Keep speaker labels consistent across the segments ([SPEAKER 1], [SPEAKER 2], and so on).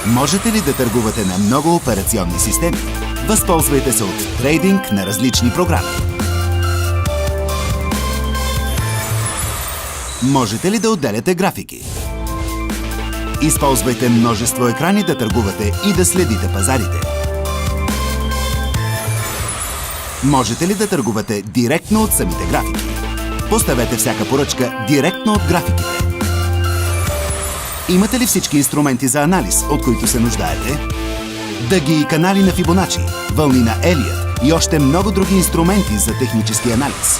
[SPEAKER 1] Можете ли да търгувате на много операционни системи? Възползвайте се от трейдинг на различни програми. Можете ли да отделяте графики? Използвайте множество екрани да търгувате и да следите пазарите. Можете ли да търгувате директно от самите графики? Поставете всяка поръчка директно от графиките. Имате ли всички инструменти за анализ, от които се нуждаете? Дъги и канали на Фибоначи, вълни на Елиот и още много други инструменти за технически анализ.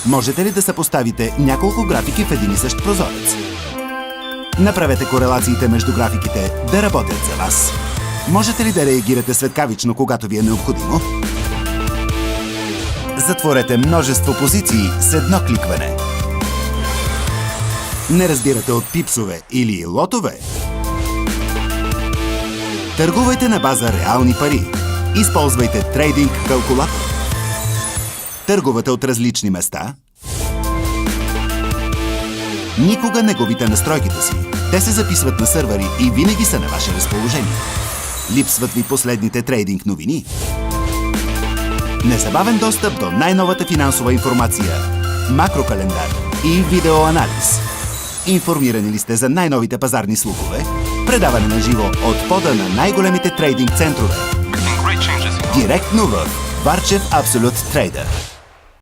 [SPEAKER 1] Можете ли да съпоставите няколко графики в един и същ прозорец? Направете корелациите между графиките да работят за вас. Можете ли да реагирате светкавично, когато ви е необходимо? Затворете множество позиции с едно кликване. Не разбирате от пипсове или лотове? Търгувайте на база реални пари. Използвайте трейдинг калкулатор. Търгувате от различни места? Никога не губите настройките си. Те се записват на сървъри и винаги са на ваше разположение. Липсват ви последните трейдинг новини? Незабавен достъп до най-новата финансова информация, макрокалендар и видеоанализ. Информирани ли сте за най-новите пазарни слухове? Предаване на живо от пода на най-големите трейдинг центрове. Директно в Варчев Абсолют Трейдър.